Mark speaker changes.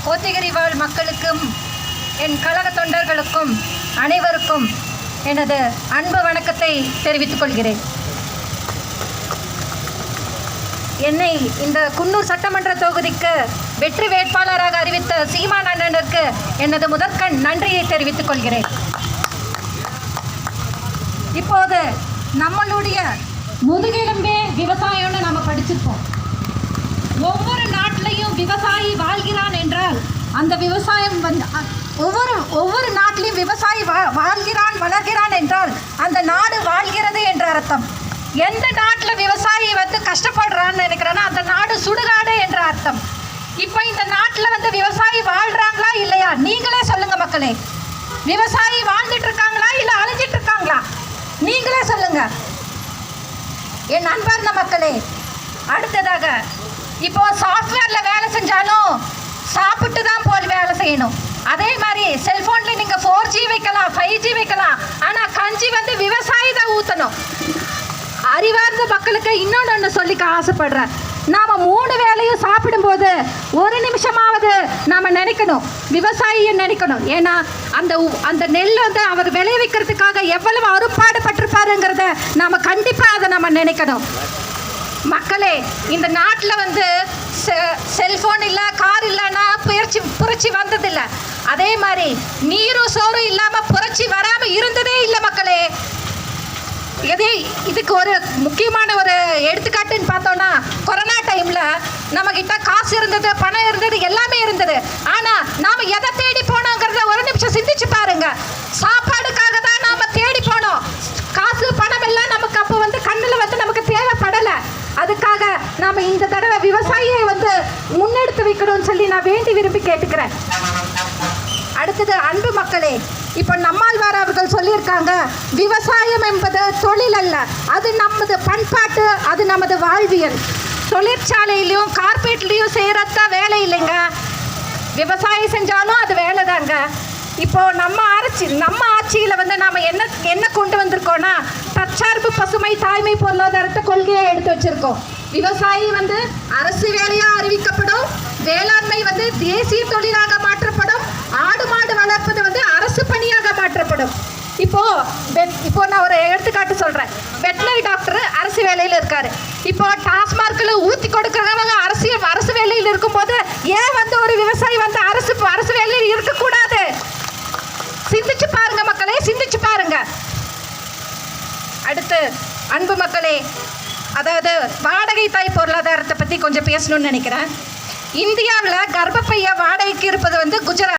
Speaker 1: கோத்தகிரி வாழ் மக்களுக்கும் என் கழக தொண்டர்களுக்கும் அனைவருக்கும் எனது அன்பு வணக்கத்தை தெரிவித்துக் கொள்கிறேன். என்னை இந்த குன்னூர் சட்டமன்ற தொகுதிக்கு வெற்றி வேட்பாளராக அறிவித்த சீமான் அண்ணனுக்கு எனது முதற்கண் நன்றியை தெரிவித்துக் கொள்கிறேன். இப்போது நம்மளுடைய முதுகெலும்பே விவசாயம்னு நம்ம படிச்சிருப்போம். ஒவ்வொரு நாட்டிலையும் விவசாயி வாழ்கிறான் என்றால் அந்த விவசாயம் ஒவ்வொரு நாட்டிலையும் விவசாயி வாழ்கிறான் வளர்கிறான் என்றால் அந்த நாடு வாழ்கிறது என்ற அர்த்தம். எந்த நாட்டில் விவசாயி கஷ்டப்படுறான்னு நினைக்கிறான்னா அந்த நாடு சுடுகாடு என்ற அர்த்தம். இப்போ இந்த நாட்டில் விவசாயி வாழ்றாங்களா இல்லையா நீங்களே சொல்லுங்க மக்களே. விவசாயி வாழ்ந்துட்டு இருக்காங்களா இல்லை அழிஞ்சிட்டு இருக்காங்களா நீங்களே சொல்லுங்க என் அன்பார்ந்த மக்களே. அடுத்ததாக இப்போ சாஃப்ட்வேர்ல வேலை செஞ்சாலும் சாப்பிட்டு தான் போய் வேலை செய்யணும். அதே மாதிரி செல்போன்ல நீங்க 4G வைக்கலாம் 5G வைக்கலாம், ஆனா கஞ்சி விவசாயி தான் ஊத்தணும். அறிவார்ந்த மக்களுக்கு இன்னொன்று சொல்லிக்க ஆசைப்படுறேன். நாம 3 வேளையும் சாப்பிடும்போது ஒரு நிமிஷமாவது நாம நினைக்கணும், விவசாயியை நினைக்கணும். ஏன்னா அந்த நெல் அவர் விளைவிக்கிறதுக்காக எவ்வளவு அருப்பாடு பட்டிருப்பாருங்கிறத நாம கண்டிப்பா அதை நம்ம நினைக்கணும். மக்களே, இந்த நாட்டில் செல்போன் இல்லை கார் இல்லைன்னா புரட்சி வந்ததில்லை. அதே மாதிரி நீரும் சோறும் இல்லாமல் புரட்சி வராமல் இருந்ததே இல்லை மக்களே. இதுக்கு ஒரு முக்கியமான ஒரு எடுத்துக்காட்டுன்னு பார்த்தோம்னா, கொரோனா டைமில் நம்மக்கிட்ட காசு இருந்தது, பணம் இருந்தது, எல்லாமே இருந்தது. ஆனால் நாம் எதை தேடி போனோங்கிறத ஒரு நிமிஷம் சிந்திச்சு பாருங்க. சாப்பாடுக்காக தான் நாம் தேடி போனோம். காசு பணம் எல்லாம் நமக்கு அப்போ கண்ணில் நமக்கு தேவைப்படலை. அதுக்காக நாம் இந்த தடவை விவசாயியை முன்னெடுத்து வைக்கணும்னு சொல்லி நான் வேண்டி விரும்பி கேட்டுக்கிறேன். அடுத்தது அன்பு மக்களே, இப்போ நம்மாழ்வார் அவர்கள் சொல்லியிருக்காங்க, விவசாயம் என்பது தொழில் அல்ல, அது நமது பண்பாட்டு, அது நமது வாழ்வியல். தொழிற்சாலையிலையும் கார்பரேட்லையும் செய்கிறதான் வேலை இல்லைங்க. விவசாயம் செஞ்சாலும் அது வேலை தாங்க. இப்போ நம்ம ஆட்சியில் நாம் என்ன கொண்டு வந்திருக்கோம்னா, தற்சார்பு பசுமை தாய்மை பொருளாதாரத்தை கொள்கையை எடுத்து வச்சிருக்கோம். விவசாயி அரசு வேலையா அறிவிக்கப்படும், வேளாண்மை தேசிய தொழிலாக மாற்றப்படும், ஆடு மாடு வளர்ப்பது அரசு பணியாக மாற்றப்படும். இப்போ நான் ஒரு எடுத்துக்காட்டு சொல்றேன். வெட்டினரி டாக்டர் அரசு வேலையில் இருக்காரு. இப்போ டாஸ்மார்க்ல ஊத்தி கொடுக்கறவங்க அரசு வேலையில் இருக்கும்போது ஏன் ஒரு விவசாயி அரசு வேலையில் இருக்கக்கூடாது? சிந்திச்சு பாருங்க மக்களே, சிந்திச்சு பாருங்க. அடுத்து அன்பு மக்களே, அதாவது வாடகை தாய் பொருளாதாரத்தை பற்றி கொஞ்சம் பேசணும்னு நினைக்கிறேன். இந்தியாவில் கர்ப்பப்பையை வாடகைக்கு இருப்பது குஜராத்.